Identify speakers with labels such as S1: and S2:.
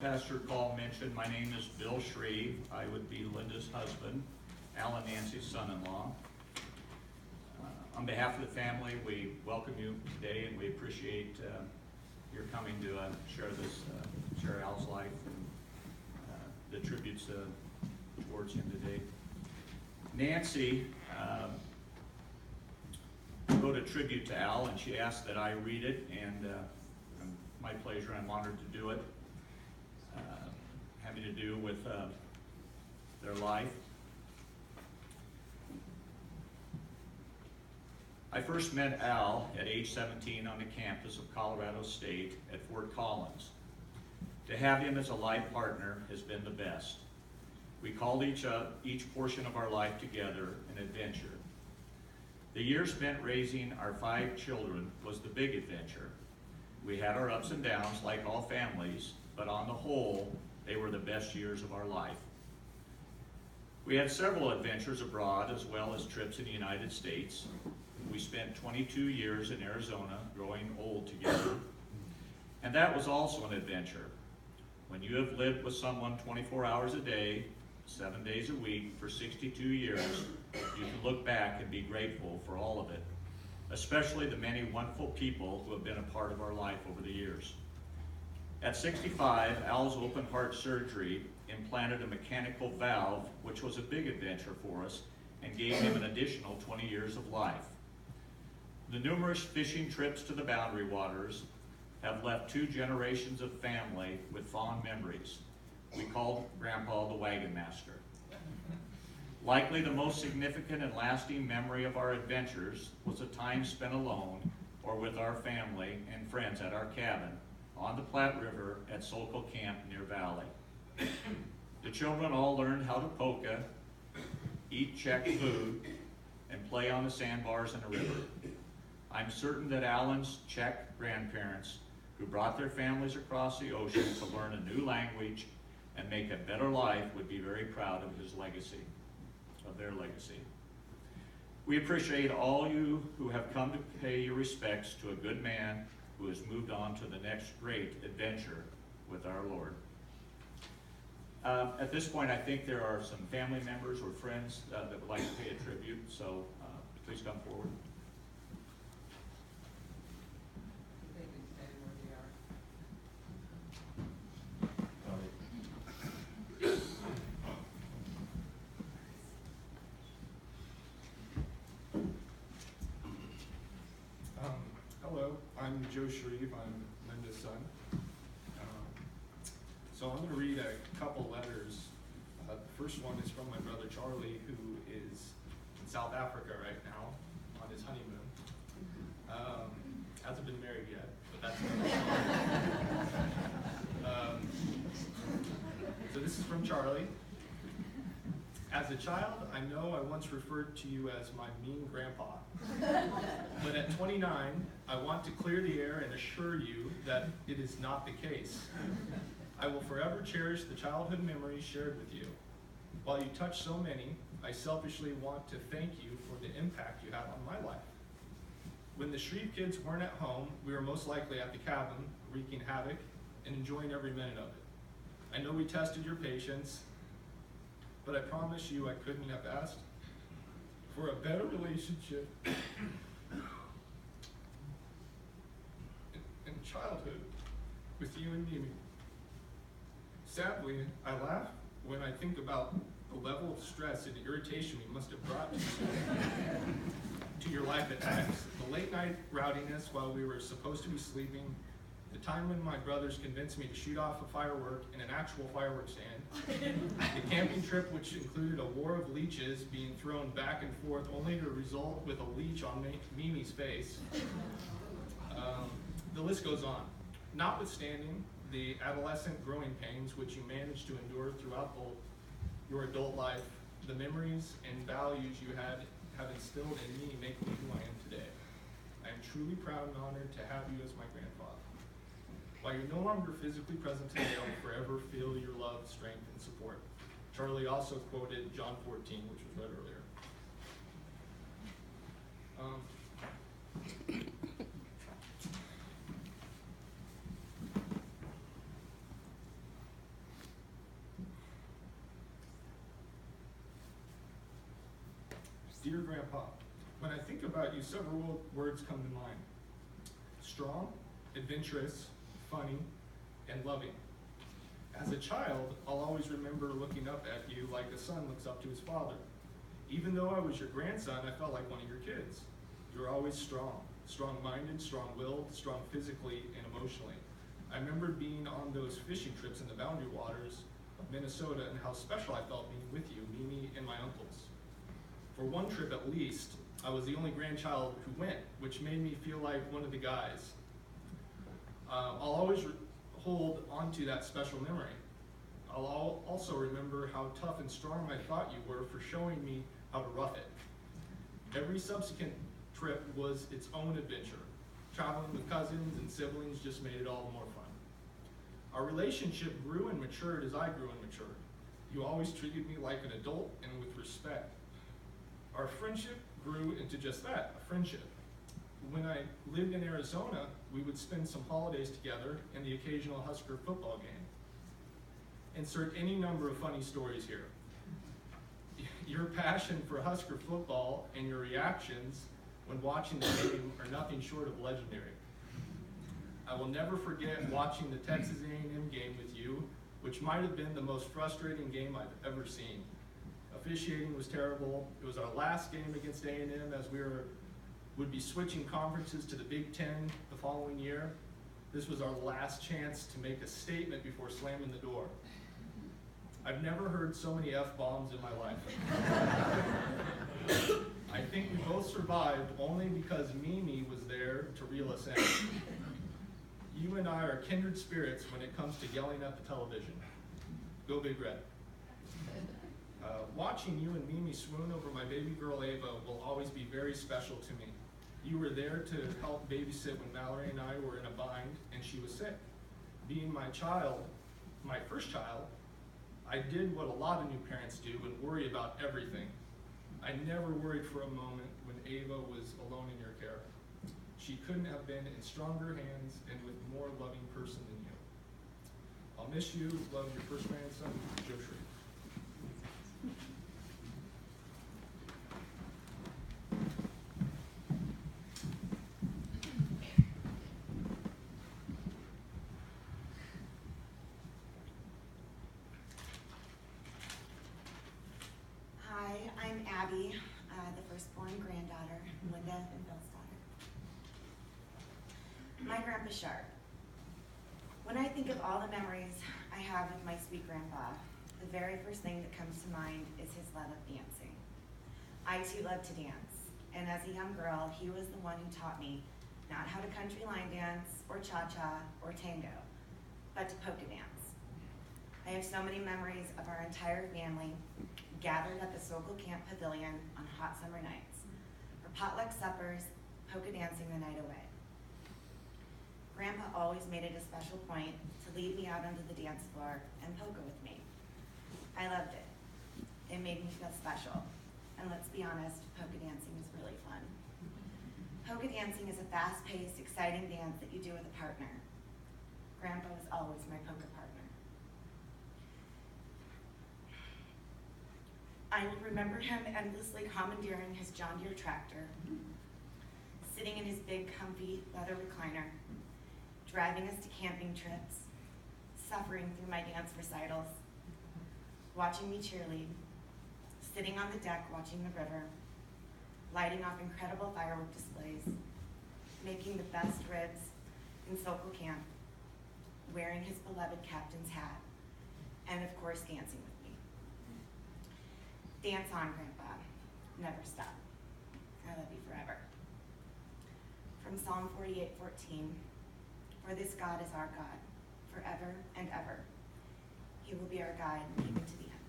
S1: Pastor Paul mentioned, my name is Bill Shreve. I would be Linda's husband, Al and Nancy's son-in-law. On behalf of the family, we welcome you today, and we appreciate your coming to share Al's life and the tributes towards him today. Nancy wrote a tribute to Al, and she asked that I read it, and my pleasure. I'm honored to do it. Having to do with their life. I first met Al at age 17 on the campus of Colorado State at Fort Collins. To have him as a life partner has been the best. We called each portion of our life together an adventure. The year spent raising our 5 children was the big adventure. We had our ups and downs like all families, but on the whole, they were the best years of our life. We had several adventures abroad as well as trips in the United States. We spent 22 years in Arizona growing old together, and that was also an adventure. When you have lived with someone 24 hours a day, 7 days a week for 62 years, you can look back and be grateful for all of it, especially the many wonderful people who have been a part of our life over the years. At 65, Al's open heart surgery implanted a mechanical valve, which was a big adventure for us and gave him an additional 20 years of life. The numerous fishing trips to the Boundary Waters have left 2 generations of family with fond memories. We called Grandpa the Wagon Master. Likely the most significant and lasting memory of our adventures was a time spent alone or with our family and friends at our cabin on the Platte River at Sokol Camp near Valley. The children all learned how to polka, eat Czech food, and play on the sandbars in the river. I'm certain that Alan's Czech grandparents, who brought their families across the ocean to learn a new language and make a better life, would be very proud of their legacy. We appreciate all you who have come to pay your respects to a good man who has moved on to the next great adventure with our Lord. At this point, I think there are some family members or friends that would like to pay a tribute, so please come forward.
S2: Hello, I'm Joe Shreve. I'm Linda's son. So I'm going to read a couple letters. The first one is from my brother Charlie, who is in South Africa right now on his honeymoon. Hasn't been married yet, but that's another story. So this is from Charlie. As a child, I know I once referred to you as my mean grandpa. But at 29, I want to clear the air and assure you that it is not the case. I will forever cherish the childhood memories shared with you. While you touch so many, I selfishly want to thank you for the impact you had on my life. When the Shreve kids weren't at home, we were most likely at the cabin, wreaking havoc and enjoying every minute of it. I know we tested your patience, but I promise you I couldn't have asked for a better relationship in childhood with you and Mimi. Sadly, I laugh when I think about the level of stress and irritation we must have brought to your life at times. The late night rowdiness while we were supposed to be sleeping, the time when my brothers convinced me to shoot off a firework in an actual fireworks stand, the camping trip which included a war of leeches being thrown back and forth only to result with a leech on Mimi's face. The list goes on. Notwithstanding the adolescent growing pains which you managed to endure throughout your adult life, the memories and values you have instilled in me make me who I am today. I am truly proud and honored to have you as my grandfather. While you're no longer physically present today, I will forever feel your love, strength, and support. Charlie also quoted John 14, which was read earlier. Dear Grandpa, when I think about you, several words come to mind. Strong, adventurous, funny, and loving. As a child, I'll always remember looking up at you like a son looks up to his father. Even though I was your grandson, I felt like one of your kids. You were always strong-minded, strong-willed, strong physically and emotionally. I remember being on those fishing trips in the boundary waters of Minnesota and how special I felt being with you, Mimi, and my uncles. For one trip at least, I was the only grandchild who went, which made me feel like one of the guys. I'll always hold onto that special memory. I'll also remember how tough and strong I thought you were for showing me how to rough it. Every subsequent trip was its own adventure. Traveling with cousins and siblings just made it all more fun. Our relationship grew and matured as I grew and matured. You always treated me like an adult and with respect. Our friendship grew into just that, a friendship. When I lived in Arizona, we would spend some holidays together and the occasional Husker football game. Insert any number of funny stories here. Your passion for Husker football and your reactions when watching the game are nothing short of legendary. I will never forget watching the Texas A&M game with you, which might have been the most frustrating game I've ever seen. Officiating was terrible. It was our last game against A&M as we would be switching conferences to the Big Ten the following year. This was our last chance to make a statement before slamming the door. I've never heard so many F-bombs in my life. I think we both survived only because Mimi was there to reel us in. You and I are kindred spirits when it comes to yelling at the television. Go Big Red. Watching you and Mimi swoon over my baby girl Ava will always be very special to me. You were there to help babysit when Mallory and I were in a bind and she was sick. Being my child, my first child, I did what a lot of new parents do and worry about everything. I never worried for a moment when Ava was alone in your care. She couldn't have been in stronger hands and with more loving person than you. I'll miss you. Love, your first grandson, Joe Sharpe.
S3: Hi, I'm Abby, the firstborn granddaughter, Linda and Bill's daughter. My Grandpa Sharpe. When I think of all the memories I have with my sweet grandpa, the very first thing that comes to mind is his love of dancing. I too love to dance, and as a young girl, he was the one who taught me not how to country line dance, or cha-cha, or tango, but to polka dance. I have so many memories of our entire family gathered at the Sokol Camp Pavilion on hot summer nights, for potluck suppers, polka dancing the night away. Grandpa always made it a special point to lead me out onto the dance floor and polka with me. I loved it. It made me feel special. And let's be honest, polka dancing is really fun. Polka dancing is a fast-paced, exciting dance that you do with a partner. Grandpa was always my polka partner. I will remember him endlessly commandeering his John Deere tractor, sitting in his big, comfy leather recliner, driving us to camping trips, suffering through my dance recitals, watching me cheerlead, sitting on the deck watching the river, lighting off incredible firework displays, making the best ribs in Sokol Camp, wearing his beloved captain's hat, and of course dancing with me. Dance on, Grandpa. Never stop. I love you forever. From Psalm 48:14, for this God is our God, forever and ever. He will be our guide even to the end.